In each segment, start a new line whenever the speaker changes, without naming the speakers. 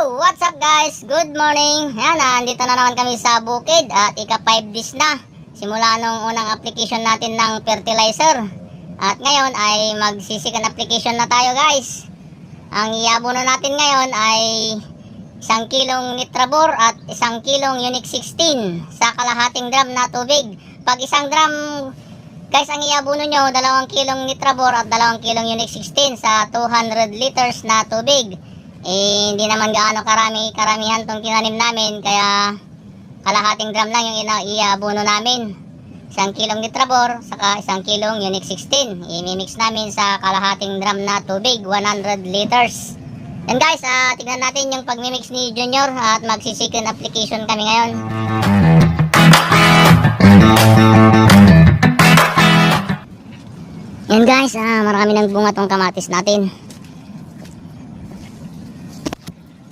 Yo! What's up guys? Good morning! Ayan, nandito na naman kami sa bukid at ika 5 days na simula nung unang application natin ng fertilizer. At ngayon ay magsisikan application na tayo guys. Ang iabono natin ngayon ay 1 kilong Nitrabor at 1 kilong Unique 16 sa kalahating drum na tubig. Pag isang drum guys ang iabono nyo, 2 kilong Nitrabor at 2 kilong Unique 16 sa 200 liters na tubig. Hindi naman gaano karamihan tong tinanim namin, kaya kalahating drum lang yung iabono namin. 1 kilong Nitrabor saka 1 kilong Unique 16 imimix namin sa kalahating drum na tubig, 100 liters. Yan guys, tignan natin yung pagmimix ni Junior at magsi-second application kami ngayon. Yan guys, marami ng bunga tong kamatis natin.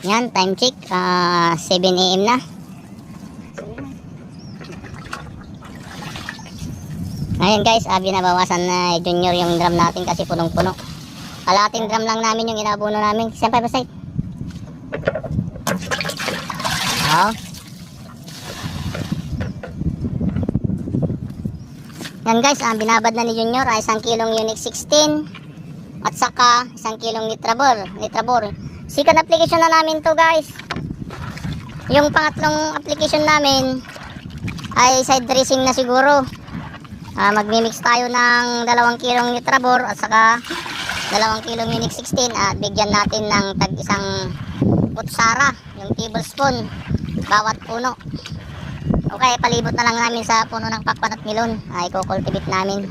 Yan, time check, 7 AM na. Ngayon guys, binabawasan na Junior yung drum natin kasi punong-puno. Kalating drum lang namin yung inabuno namin. Siyempre basta. Yan guys, binabad na ni Junior ay 1 kilong Unique 16 at saka 1 kilong Nitrabor. Second application na namin to guys. Yung pangatlong application namin ay side dressing na siguro. Magmimix tayo ng 2 kilong Nitrabor at saka 2 kilong Unique 16 at bigyan natin ng tag isang kutsara, yung tablespoon bawat puno. Okay, palibot na lang namin sa puno ng pakwan at milon. Iko-cultivate namin.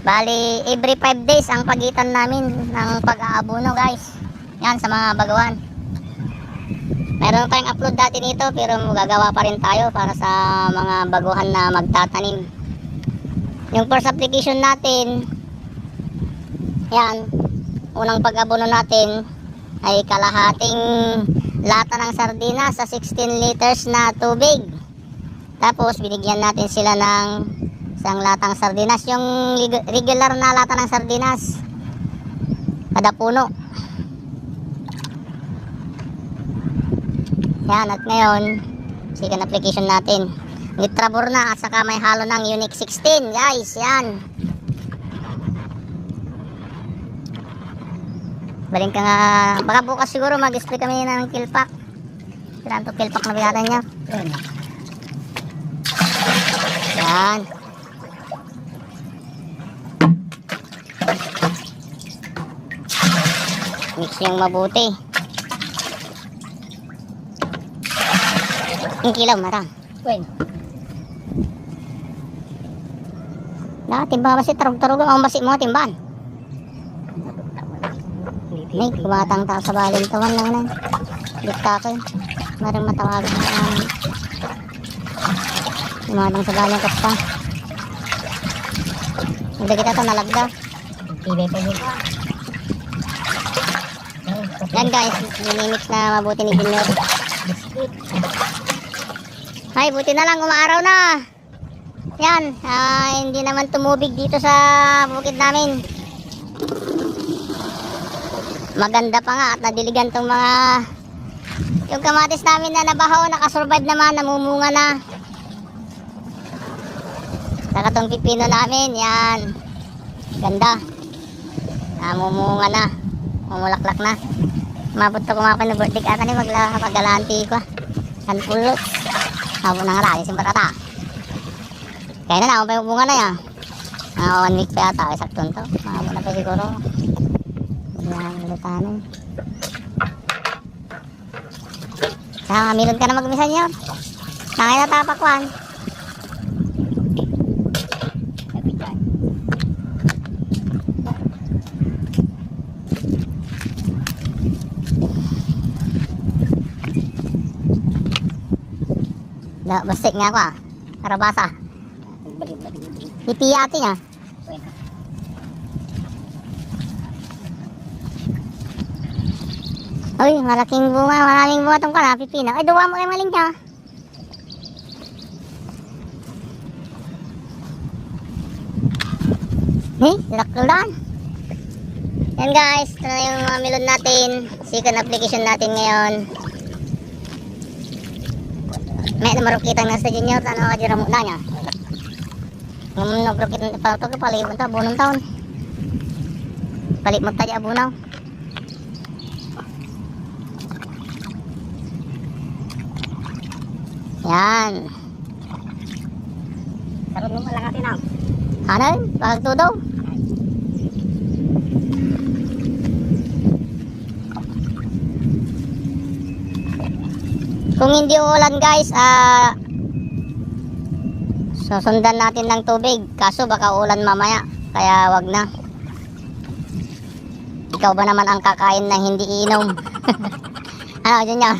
Bali, every 5 days ang pagitan namin ng pag-aabono guys. Yan, sa mga bagawan. Meron tayong upload dati nito pero magagawa pa rin tayo para sa mga baguhan na magtatanim. Yung first application natin, yan, unang pag-abono natin ay kalahating lata ng sardinas sa 16 liters na tubig. Tapos binigyan natin sila ng isang latang sardinas, yung regular na lata ng sardinas kada puno. Yan, at ngayon second application natin Nitrabor na at saka may halo ng Unique 16 guys. Yan, baling ka nga, baka bukas siguro mag-spray kami ng kilpak. Kailan to kilpak na bigatan niya. Yan, mix yung mabuti. Yung kilaw marang timba basi tarog-tarog ang basi mo timban. May kumatang tao sa balin tawan lang na dikta ko marang matawagan kumatang sa balin kasta hindi kita ito nalagda. Yan guys, minimix na mabuti ni Junior. Ay, buti na lang umaaraw na. Yan, hindi naman tumubig dito sa bukid namin. Maganda pa nga at nadiligan tong mga yung kamatis namin na nabahaw, nakasurvive naman, namumunga na. Saka tong pipino namin, yan, ganda, namumunga na, mamulaklak na. Mabot ko kumapay na birthday ka ni magagalanti ko. Kan pulot. Habo na nga rin yung batata. Kaya na ako pa yung bunga na yan. 1 week pa yata, isaktong to. Mabot na pa siguro. Lutanin. Saka milon ka na magmisan yun. Nangay na tapakwan. Basik nga ako karabasa. Pipiya atin niya. Uy, maraming bunga itong pipino. Ay, duwa mo kayo maling niya. Laklan. Yan guys, ito na yung mga melon natin. Second application natin ngayon. May namarukitang nasa junior, ano ka dira mo na niya. Ngayon namarukitang ipalito, paligid mo ito, abunong taon. Palit mo tayo abunaw. Yan.
Sarap mo lang natin ang.
Ano? Bakag todo? Kung hindi uulan guys, susundan natin ng tubig. Kaso baka ulan mamaya. Kaya wag na. Ikaw ba naman ang kakain na hindi iinom? Ano, Junior?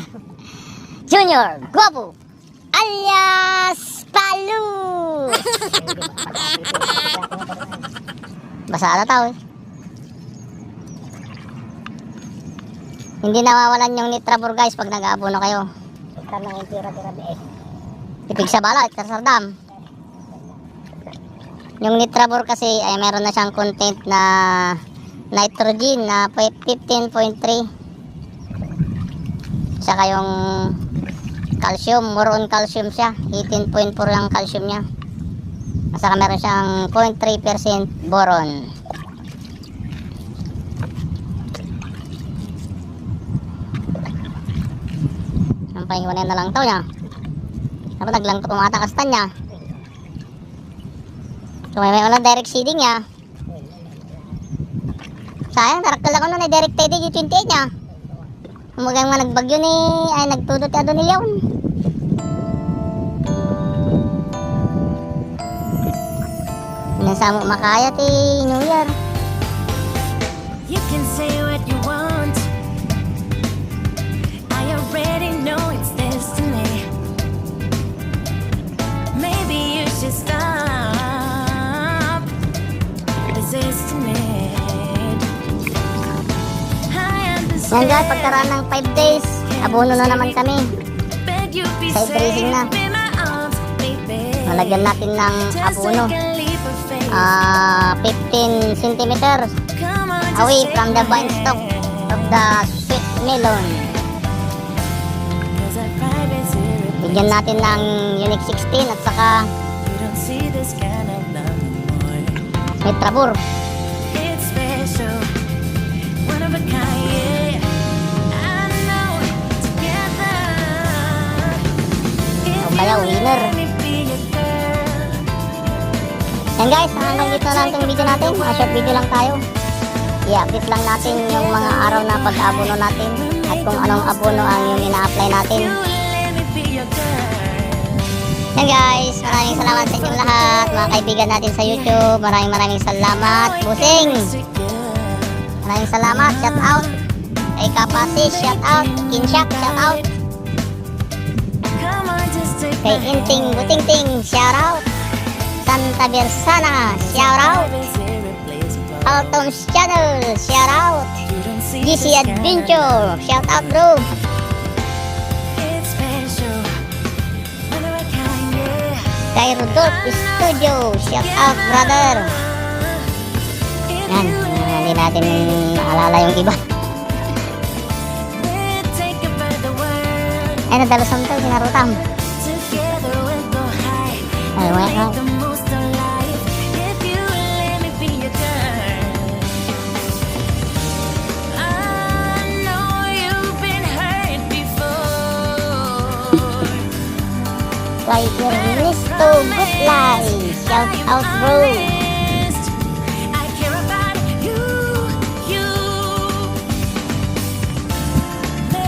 Junior, guwapo! Alias Palu! Basa na tao eh. Hindi nawawalan yung nitrabor guys pag nag-aabono kayo.
Ika nang yung tira-tira eh.
Tipig sa bala, karsardam. Yung nitrabor kasi ay meron na siyang content na nitrogen na 15.3. Saka yung calcium, more on calcium siya. 18.4 lang calcium niya. Saka meron siyang 0.3% boron. Ang pahingunan na lang to niya. Dapat naglangkot ang mga takastan niya. Kung may walang direct seeding niya. Sayang, narakal ako nun ay direct TD G28 niya. Umagang nga nagbagyo ni, ay nagtudot ka doon nilyaw. Nasama makaya ti New Year.
You can say what you want. I already know it's destiny. Maybe you should stop resisting it.
Yan guys, pagkaraan ng 5 days, abono na naman kami. Side dressing na. Malagyan natin ng abono. 15 centimeters away from the vine stalk of the sweet melon. Bigyan natin ng Unique 16 at saka nitrabor. O kaya winner. Yan guys, hanggang dito lang itong video natin. Short video lang tayo. I-update lang natin yung mga araw na pag-abono natin at kung anong abono ang yung ina-apply natin. Yan guys, maraming salamat sa inyong lahat, mga kaibigan natin sa YouTube. Maraming salamat. Busing! Maraming salamat. Shout out. Kay Kapasi, shout out. Kinshak, shout out. Kay Inting Butingting, shout out. Santa Bersana, shout out. Alton's Channel, shout out. GC Adventure, shout out bro. Kay Rodolph Studio, shout out brother. Yan, hindi natin maalala yung iba. Ay, nadalasam to, sinarutam. Ay, wala. Like your Mr. Good Life, shout out bro.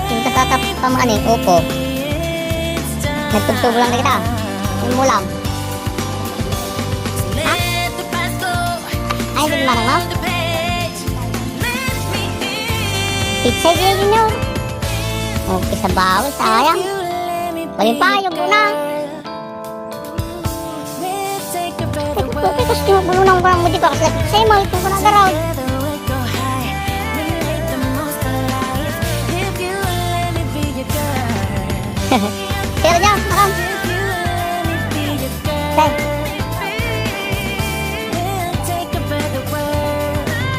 Yung tatatapamaan eh, opo. Nagtugtog lang na kita. Yung mo lang. Ha? Ay, hindi marang mo? Pizza yun yun. Okay, sa bawal, sayang. Walang payog muna. Tapos tinubulunang ko ng mudi ko kasi sa'yo mo, ito ko nag-around. Pero niya, maram. Okay.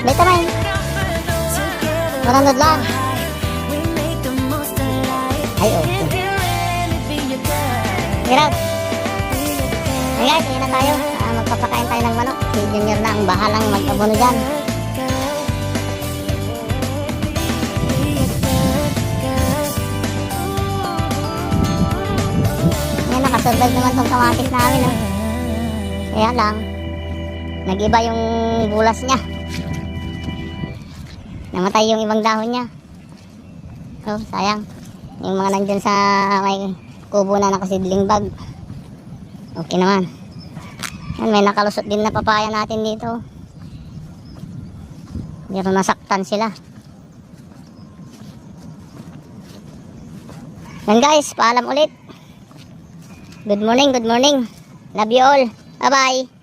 Beta main. Manunod lang.
We make the most of life.
Ay, okay.
If you really be your girl,
Hirap.
be your girl.
Hey guys, hindi na tayo. Magpapakain tayo ng manok. Si Junior na ang bahalang mag-abono dyan. Ngayon, nakasurvive naman tong kamatis namin. Oh. Kaya lang, nag-iba yung bulas niya. Namatay yung ibang dahon niya. Oh, sayang. Yung mga nandyan sa may kubo na nakasidling bag. Okay naman. Yan, may nakalusot din na papaya natin dito. Pero nasaktan sila. Yan guys, paalam ulit. Good morning, good morning. Love you all. Bye-bye.